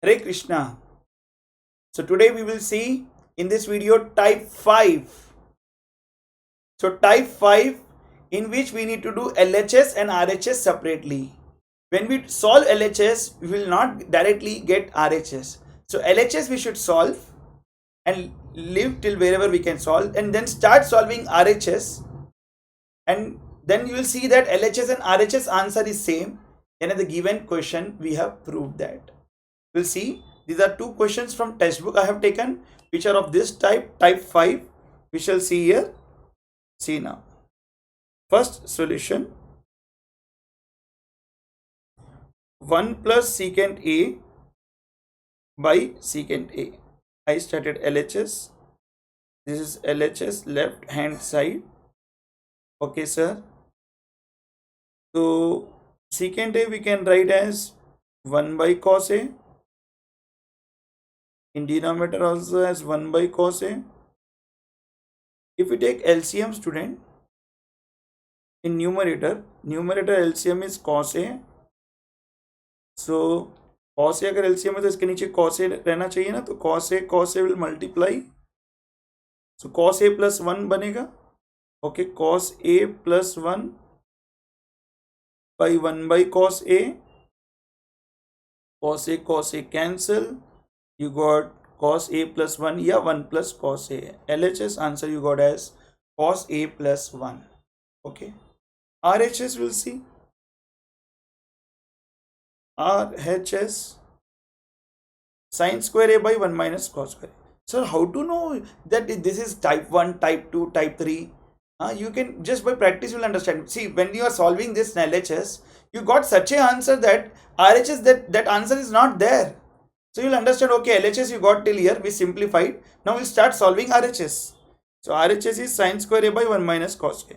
Hare Krishna. So today we will see in this video type 5. So type 5 in which we need to do LHS and RHS separately. When we solve LHS, we will not directly get RHS. So LHS we should solve and leave till wherever we can solve, and then start solving RHS, and then you will see that LHS and RHS answer is same. And in the given question we have proved that. We'll see, these are two questions from textbook I have taken which are of this type 5. We shall see here. See now. First solution, 1 plus secant A by secant A. I started LHS. This is LHS left hand side. Okay sir. So secant A we can write as 1 by cos A. In denominator also as 1 by cos A. If we take LCM student, in numerator LCM is cos A. So cos A अगर LCM है तो इसके नीचे cos A रहना चाहिए ना, तो cos A will multiply. So cos A plus 1 बनेगा. Okay, cos A plus 1 by 1 by cos A. Cos A cancel. You got cos A plus 1 या 1 plus cos A. LHS answer you got as cos A plus 1. Okay. RHS will see. RHS sin square A by 1 minus cos square. So how to know that this is type 1, type 2, type 3? You can just by practice you will understand. See, when you are solving this in LHS, you got such a answer that RHS that answer is not there. So you'll understand, okay, LHS you got till here, we simplified. Now we'll start solving RHS. So RHS is sin square A by 1 minus cos A.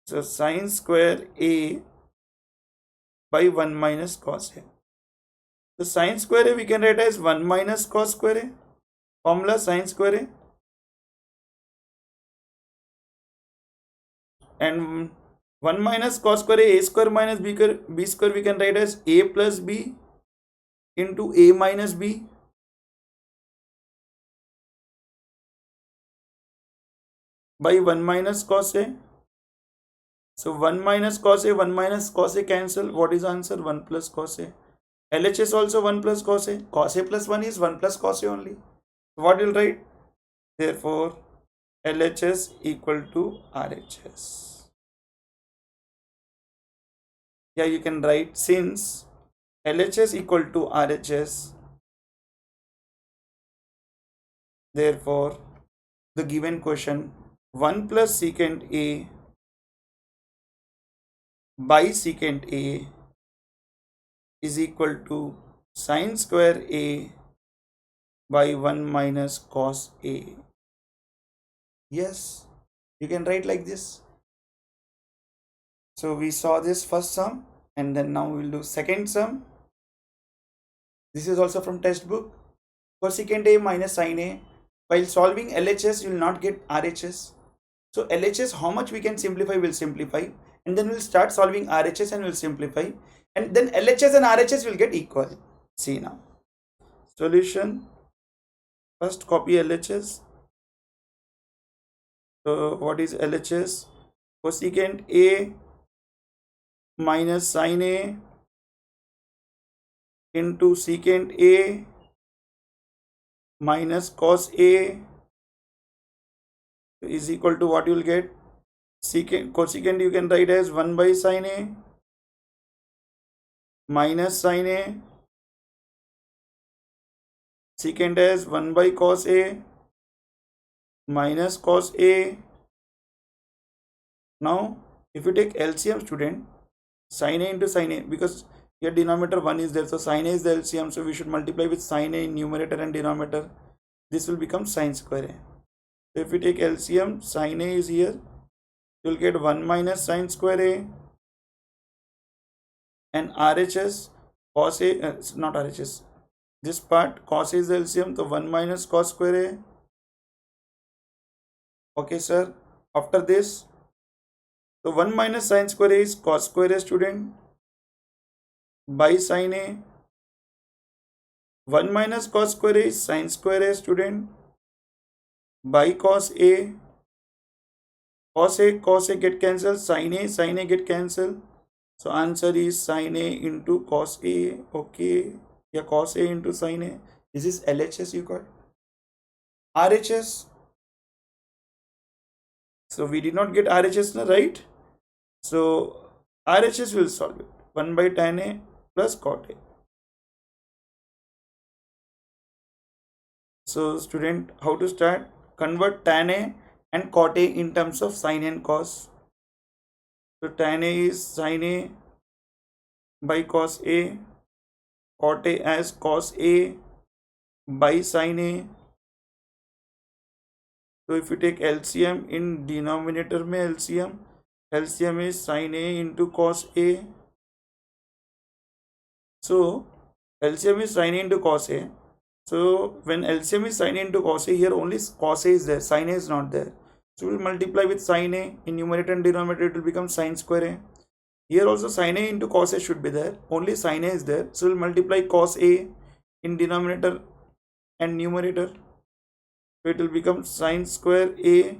So sin square A by 1 minus cos A. So sin square A we can write as 1 minus cos square A. Formula sin square A. And 1 minus cos square A square minus B square we can write as A plus B into A minus B. By 1 minus cos A. So 1 minus cos A cancel. What is answer? 1 plus cos A. LHS also 1 plus cos A. Cos A plus 1 is 1 plus cos A only. What will write? Therefore, LHS equal to RHS. Yeah, you can write, since LHS equal to RHS, therefore, the given question 1 plus secant A by secant A is equal to sin square A by 1 minus cos A. Yes, you can write like this. So we saw this first sum, and then now we will do second sum. This is also from textbook. Cosecant A minus sin A. While solving LHS, you will not get RHS. So LHS, how much we can simplify, will simplify, and then we'll start solving RHS and we'll simplify, and then LHS and RHS will get equal. See now. Solution. First copy LHS. So what is LHS? Cosecant A minus sin A into secant A minus cos A is equal to what you will get? Cosecant you can write as 1 by sin A minus sin A, secant as 1 by cos A minus cos A. Now if you take LCM student, sin A into sin A, because here denominator 1 is there, so sin A is the LCM, so we should multiply with sin A in numerator and denominator. This will become sin square A. So if we take LCM, sin A is here, you will get 1 minus sin square A, and RHS cos A, not RHS, this part cos A is the LCM, so 1 minus cos square A. Okay sir, after this, so 1 minus sin square A is cos square A student by sin A, 1 minus cos square A is sin square A, student, by cos A. Cos A get cancelled, sin A get cancelled. So answer is sin A into cos A. Okay, yeah, cos A into sin A. This is LHS you got. RHS. So we did not get RHS, right? So RHS will solve it. 1 by tan A plus cot A. So student, how to start? Convert tan A and cot A in terms of sin and cos. So tan A is sin A by cos A, cot A as cos A by sin A. So if you take LCM in denominator में LCM is sin A into cos A. So LCM is sin A into cos A. So when LCM is sin A into cos A, here only cos A is there, sin A is not there. So we will multiply with sin A in numerator and denominator, it will become sin square A. Here also sin A into cos A should be there, only sin A is there. So we will multiply cos A in denominator and numerator. So it will become sin square A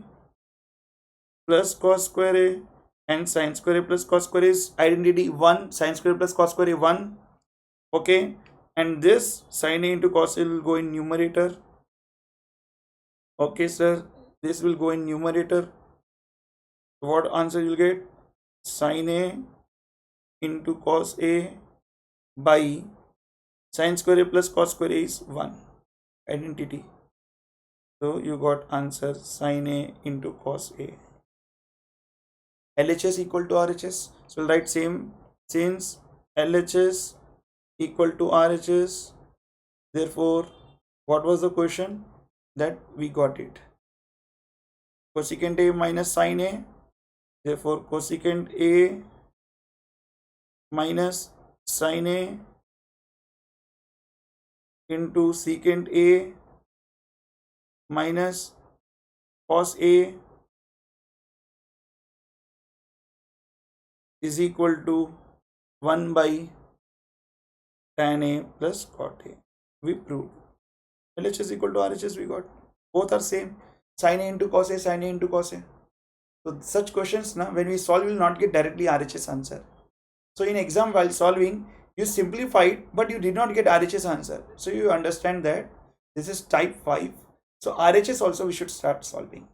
plus cos square A, and sin square A plus cos square A is identity 1, sin square plus cos square A 1. Okay, and this sin A into cos A will go in numerator. Okay sir, this will go in numerator. What answer you will get? Sin A into cos A by sin square A plus cos square A is 1, identity. So you got answer sin A into cos A. LHS equal to RHS. So we'll write same, since LHS equal to RHS, therefore what was the question? That we got it. Cosecant A minus sin A, therefore cosecant A minus sin A into secant A minus cos A is equal to 1 by tan A plus cot A. We proved. LHS equal to RHS we got. Both are same. Sin A into cos A, sin A into cos A. So such questions, now when we solve, we will not get directly RHS answer. So in exam while solving, you simplified, but you did not get RHS answer. So you understand that this is type 5. So RHS also we should start solving.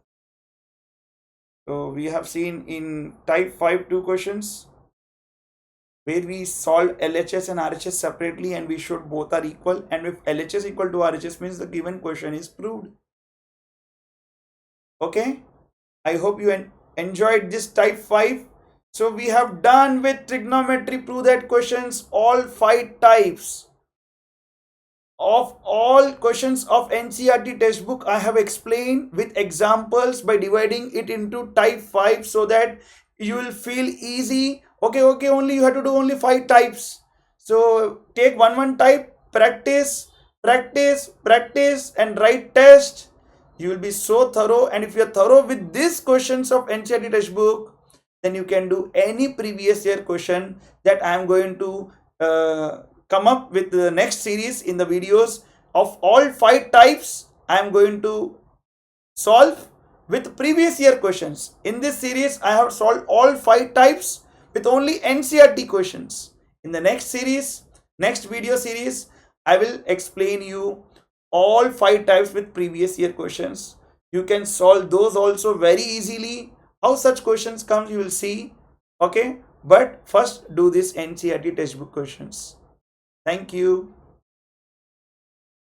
So we have seen in type 5 2 questions where we solve LHS and RHS separately, and we showed both are equal, and if LHS equal to RHS means the given question is proved. Okay, I hope you enjoyed this type 5. So we have done with trigonometry. Prove that questions all 5 types of all questions of NCERT textbook I have explained with examples by dividing it into type 5 so that you will feel easy. Okay, only you have to do only 5 types. So take one type, practice and write test. You will be so thorough, and if you are thorough with these questions of NCERT textbook, then you can do any previous year question that I am going to come up with the next series in the videos of all 5 types. I am going to solve with previous year questions. In this series, I have solved all 5 types with only NCERT questions. In the next series, next video series, I will explain you all 5 types with previous year questions. You can solve those also very easily. How such questions come, you will see. Okay, but first do this NCERT textbook questions. Thank you.